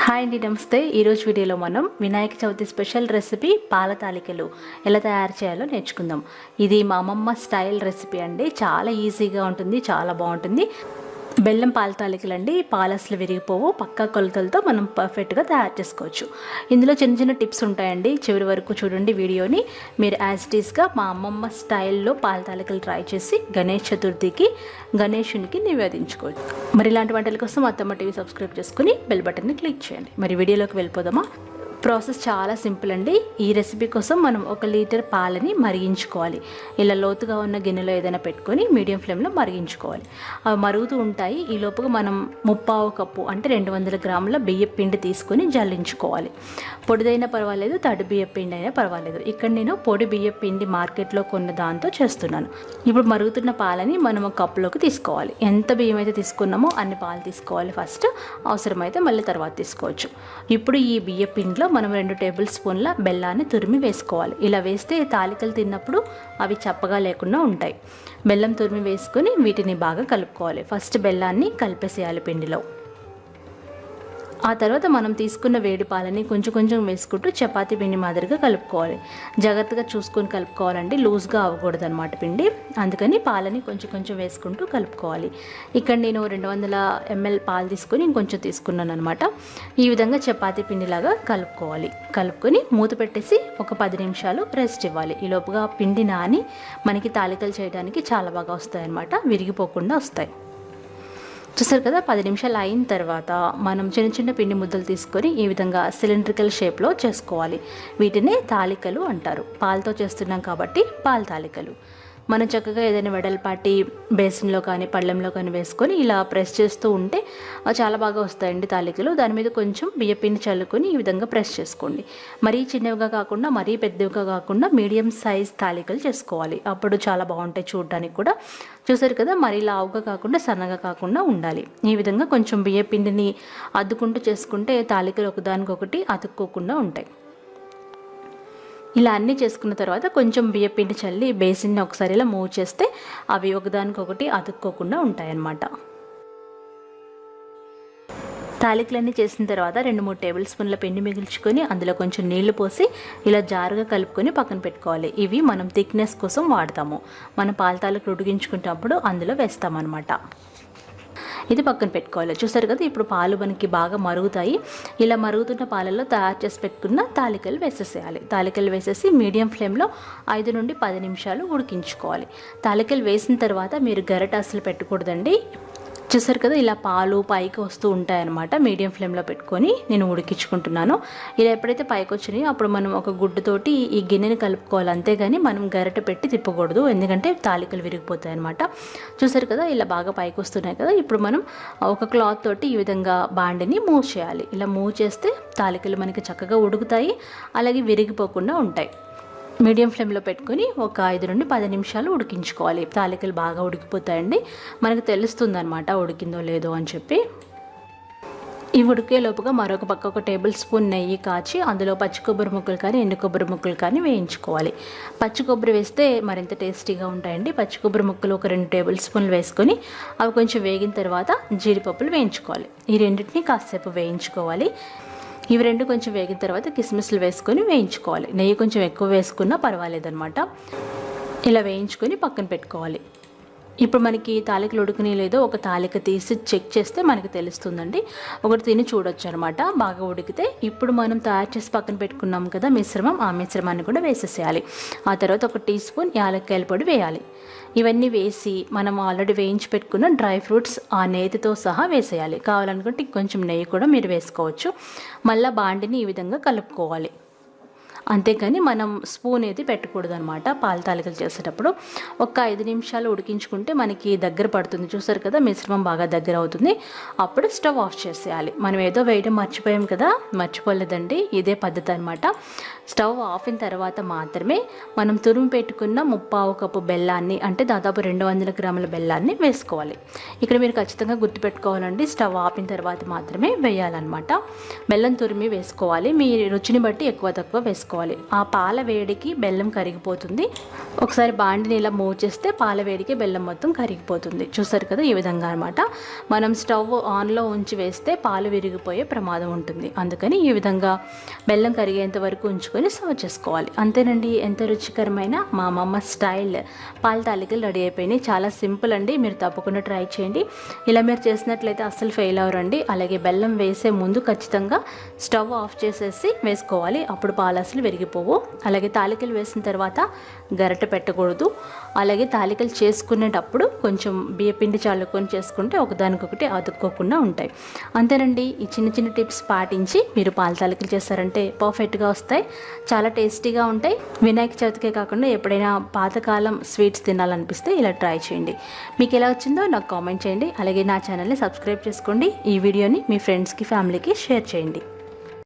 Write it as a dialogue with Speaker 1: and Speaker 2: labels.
Speaker 1: Hi అండి, నమస్తే. ఈరోజు వీడియోలో మనం వినాయక చవితి స్పెషల్ రెసిపీ పాల తాలికలు ఎలా తయారు చేయాలో నేర్చుకుందాం. ఇది మా అమ్మమ్మ స్టైల్ రెసిపీ అండి. చాలా ఈజీగా ఉంటుంది, చాలా బాగుంటుంది. బెల్లం పాల తాలికలు అండి. పాలు అసలు విరిగిపోవు, పక్కా కొలతలతో మనం పర్ఫెక్ట్గా తయారు చేసుకోవచ్చు. ఇందులో చిన్న చిన్న టిప్స్ ఉంటాయండి. చివరి వరకు చూడండి వీడియోని. మీరు యాజ్ ఇట్ ఈస్గా మా అమ్మమ్మ స్టైల్లో పాల తాలికలు ట్రై చేసి గణేష్ చతుర్థికి గణేషునికి నివేదించుకోవచ్చు. మరి ఇలాంటి వంటల కోసం అత్తమ్మ టీవీ సబ్స్క్రైబ్ చేసుకుని బెల్ బటన్ని క్లిక్ చేయండి. మరి వీడియోలోకి వెళ్ళిపోదామా? ప్రాసెస్ చాలా సింపుల్ అండి. ఈ రెసిపీ కోసం మనం 1 లీటర్ పాలని మరిగించుకోవాలి. ఇలా లోతుగా ఉన్న గిన్నెలో ఏదైనా పెట్టుకొని మీడియం ఫ్లేమ్లో మరిగించుకోవాలి. అవి మరుగుతూ ఉంటాయి. ఈ లోపుగా మనం 1/4 కప్పు అంటే 200 గ్రాముల బియ్యం పిండి తీసుకొని జల్లించుకోవాలి. పొడిదైనా పర్వాలేదు, తడి బియ్యం పిండి అయినా పర్వాలేదు. ఇక్కడ నేను పొడి బియ్యం పిండి మార్కెట్లో కొన్న దాంతో చేస్తున్నాను. ఇప్పుడు మరుగుతున్న పాలని మనం ఒక కప్పులోకి తీసుకోవాలి. ఎంత బియ్యం అయితే తీసుకున్నామో అన్ని పాలు తీసుకోవాలి ఫస్ట్. అవసరమైతే మళ్ళీ తర్వాత తీసుకోవచ్చు. ఇప్పుడు ఈ బియ్యం పిండిలో మనం 2 టేబుల్ స్పూన్ల బెల్లాన్ని తురిమి వేసుకోవాలి. ఇలా వేస్తే తాలికలు తిన్నప్పుడు అవి చప్పగా లేకుండా ఉంటాయి. బెల్లం తురిమి వేసుకొని వీటిని బాగా కలుపుకోవాలి. ఫస్ట్ బెల్లాన్ని కలిపేసేయాలి పిండిలో. ఆ తర్వాత మనం తీసుకున్న వేడి పాలని కొంచెం కొంచెం వేసుకుంటూ చపాతీ పిండి మాదిరిగా కలుపుకోవాలి. జాగ్రత్తగా చూసుకొని కలుపుకోవాలండి, లూజ్గా అవ్వకూడదు అనమాట పిండి. అందుకని పాలని కొంచెం కొంచెం వేసుకుంటూ కలుపుకోవాలి. ఇక్కడ నేను 200 ml పాలు తీసుకొని ఇంకొంచెం తీసుకున్నాను అనమాట. ఈ విధంగా చపాతీ పిండిలాగా కలుపుకోవాలి. కలుపుకొని మూత పెట్టేసి ఒక 10 నిమిషాలు రెస్ట్ ఇవ్వాలి. ఈ లోపుగా పిండి నాని మనకి తాలికలు చేయడానికి చాలా బాగా వస్తాయి అన్నమాట, విరిగిపోకుండా వస్తాయి. చూసారు కదా, 10 నిమిషాలు అయిన తర్వాత మనం చిన్న చిన్న పిండి ముద్దలు తీసుకొని ఈ విధంగా సిలిండ్రికల్ షేప్లో చేసుకోవాలి. వీటిని తాలికలు అంటారు. పాలతో చేస్తున్నాం కాబట్టి పాల తాలికలు. మనం చక్కగా ఏదైనా వెడల్పాటి బేసిన్లో కానీ పళ్ళెంలో కానీ వేసుకొని ఇలా ప్రెస్ చేస్తూ ఉంటే చాలా బాగా వస్తాయండి తాలికలు. దాని మీద కొంచెం బియ్యపిండి చల్లుకొని ఈ విధంగా ప్రెస్ చేసుకోండి. మరీ చిన్నవిగా కాకుండా మరీ పెద్దవిగా కాకుండా మీడియం సైజ్ తాలికలు చేసుకోవాలి. అప్పుడు చాలా బాగుంటాయి చూడడానికి కూడా. చూసారు కదా, మరీ లావుగా కాకుండా సన్నగా కాకుండా ఉండాలి. ఈ విధంగా కొంచెం బియ్యపిండిని అద్దుకుంటూ చేసుకుంటే తాలికలు ఒకదానికొకటి అతుక్కోకుండా ఉంటాయి. ఇలా అన్నీ చేసుకున్న తర్వాత కొంచెం బియ్యపిండి చల్లి బేసిన్ని ఒకసారి ఇలా మూవ్ చేస్తే అవి ఒకదానికొకటి అతుక్కోకుండా ఉంటాయన్నమాట. తాలికలన్నీ చేసిన తర్వాత 2-3 టేబుల్ స్పూన్ల పిండి మిగిల్చుకొని అందులో కొంచెం నీళ్లు పోసి ఇలా జారుగా కలుపుకొని పక్కన పెట్టుకోవాలి. ఇవి మనం థిక్నెస్ కోసం వాడతాము. మనం పాల తాలికలు ఉడికించుకునేటప్పుడు అందులో వేస్తామన్నమాట. ఇది పక్కన పెట్టుకోవాలి. చూసారు కదా, ఇప్పుడు పాలు మనకి బాగా మరుగుతాయి. ఇలా మరుగుతున్న పాలలో తయారు చేసి పెట్టుకున్న తాలికలు వేసేసేయాలి. తాలికలు వేసేసి మీడియం ఫ్లేమ్లో 5 నుండి 10 నిమిషాలు ఉడికించుకోవాలి. తాలికలు వేసిన తర్వాత మీరు గరిట అసలు పెట్టకూడదండి. చూసారు కదా, ఇలా పాలు పైకి వస్తూ ఉంటాయన్నమాట. మీడియం ఫ్లేమ్లో పెట్టుకొని నేను ఉడికించుకుంటున్నాను. ఇలా ఎప్పుడైతే పైకి వచ్చినాయో అప్పుడు మనం ఒక గుడ్డుతోటి ఈ గిన్నెని కలుపుకోవాలి. అంతేగాని మనం గరిట పెట్టి తిప్పకూడదు, ఎందుకంటే తాలికలు విరిగిపోతాయి అనమాట. చూసారు కదా, ఇలా బాగా పైకి వస్తున్నాయి కదా. ఇప్పుడు మనం ఒక క్లాత్ తోటి ఈ విధంగా బాండిని మూవ్ చేయాలి. ఇలా మూవ్ చేస్తే తాలికలు మనకి చక్కగా ఉడుకుతాయి, అలాగే విరిగిపోకుండా ఉంటాయి. మీడియం ఫ్లేమ్లో పెట్టుకొని ఒక 5 నుండి 10 నిమిషాలు ఉడికించుకోవాలి. తాలికలు బాగా ఉడికిపోతాయండి, మనకు తెలుస్తుంది అనమాట ఉడికిందో లేదో అని చెప్పి. ఈ ఉడికే లోపుగా మరొక పక్క ఒక టేబుల్ స్పూన్ నెయ్యి కాచి అందులో పచ్చి కొబ్బరి ముక్కలు కానీ ఎండు కొబ్బరి ముక్కలు కానీ వేయించుకోవాలి. పచ్చి కొబ్బరి వేస్తే మరింత టేస్టీగా ఉంటాయండి. పచ్చి కొబ్బరి ముక్కలు ఒక 2 టేబుల్ స్పూన్లు వేసుకొని అవి కొంచెం వేగిన తర్వాత జీడిపప్పులు వేయించుకోవాలి. ఈ రెండింటిని కాసేపు వేయించుకోవాలి. ఇవి 2 కొంచెం వేగిన తర్వాత కిస్మిస్లు వేసుకొని వేయించుకోవాలి. నెయ్యి కొంచెం ఎక్కువ వేసుకున్నా పర్వాలేదన్నమాట. ఇలా వేయించుకొని పక్కన పెట్టుకోవాలి. ఇప్పుడు మనకి తాలికలు ఉడికినాయి లేదో ఒక తాలిక తీసి చెక్ చేస్తే మనకి తెలుస్తుందండి. ఒకటి తిని చూడొచ్చు అనమాట. బాగా ఉడికితే ఇప్పుడు మనం తయారు చేసి పక్కన పెట్టుకున్నాం కదా మిశ్రమం, ఆ మిశ్రమాన్ని కూడా వేసేసేయాలి. ఆ తర్వాత ఒక టీ స్పూన్ యాలక్కాయల పొడి వేయాలి. ఇవన్నీ వేసి మనం ఆల్రెడీ వేయించి పెట్టుకున్న డ్రై ఫ్రూట్స్ ఆ నేతితో సహా వేసేయాలి. కావాలనుకుంటే కొంచెం నెయ్యి కూడా మీరు వేసుకోవచ్చు. మళ్ళీ బాండిని ఈ విధంగా కలుపుకోవాలి. అంతేకాని మనం స్పూన్ ఏది పెట్టకూడదు అనమాట. పాల తాలికలు చేసేటప్పుడు ఒక 5 నిమిషాలు ఉడికించుకుంటే మనకి దగ్గర పడుతుంది. చూసారు కదా, మిశ్రమం బాగా దగ్గర అవుతుంది. అప్పుడు స్టవ్ ఆఫ్ చేసేయాలి. మనం ఏదో వేయడం మర్చిపోయాం కదా, మర్చిపోలేదండి, ఇదే పద్ధతి అనమాట. స్టవ్ ఆఫ్ అయిన తర్వాత మాత్రమే మనం తురిమి పెట్టుకున్న 1/4 కప్పు బెల్లాన్ని, అంటే దాదాపు 200 గ్రాముల బెల్లాన్ని వేసుకోవాలి. ఇక్కడ మీరు ఖచ్చితంగా గుర్తుపెట్టుకోవాలండి, స్టవ్ ఆపిన తర్వాత మాత్రమే వేయాలన్నమాట. బెల్లం తురిమి వేసుకోవాలి. మీ రుచిని బట్టి ఎక్కువ తక్కువ వేసుకోవాలి. చేసుకోవాలి. ఆ పాల వేడికి బెల్లం కరిగిపోతుంది. ఒకసారి బాండిని ఇలా మూవ్ చేస్తే పాల వేడికి బెల్లం మొత్తం కరిగిపోతుంది. చూసారు కదా, ఈ విధంగా అనమాట. మనం స్టవ్ ఆన్లో ఉంచి వేస్తే పాలు విరిగిపోయే ప్రమాదం ఉంటుంది. అందుకని ఈ విధంగా బెల్లం కరిగేంత వరకు ఉంచుకొని సర్వ్ చేసుకోవాలి. అంతేనండి, ఎంత రుచికరమైన మా అమ్మమ్మ స్టైల్ పాల తాలికలు రెడీ అయిపోయినాయి. చాలా సింపుల్ అండి, మీరు తప్పకుండా ట్రై చేయండి. ఇలా మీరు చేసినట్లయితే అస్సలు ఫెయిల్ అవ్వరండి. అలాగే బెల్లం వేసే ముందు ఖచ్చితంగా స్టవ్ ఆఫ్ చేసేసి వేసుకోవాలి, అప్పుడు పాలు అసలు విరిగిపోవు. అలాగే తాలికలు వేసిన తర్వాత గరిటె పెట్టకూడదు. అలాగే తాలికలు చేసుకునేటప్పుడు కొంచెం బియ్యపిండి చల్లుకొని చేసుకుంటే ఒకదానికొకటి అతుక్కోకుండా ఉంటాయి. అంతేనండి, ఈ చిన్న చిన్న టిప్స్ పాటించి మీరు పాల తాలికలు చేస్తారంటే పర్ఫెక్ట్గా వస్తాయి, చాలా టేస్టీగా ఉంటాయి. వినాయక చవితికే కాకుండా ఎప్పుడైనా పాతకాలం స్వీట్స్ తినాలనిపిస్తే ఇలా ట్రై చేయండి. మీకు ఎలా వచ్చిందో నాకు కామెంట్ చేయండి. అలాగే నా ఛానల్ని సబ్స్క్రైబ్ చేసుకోండి. ఈ వీడియోని మీ ఫ్రెండ్స్కి, ఫ్యామిలీకి షేర్ చేయండి.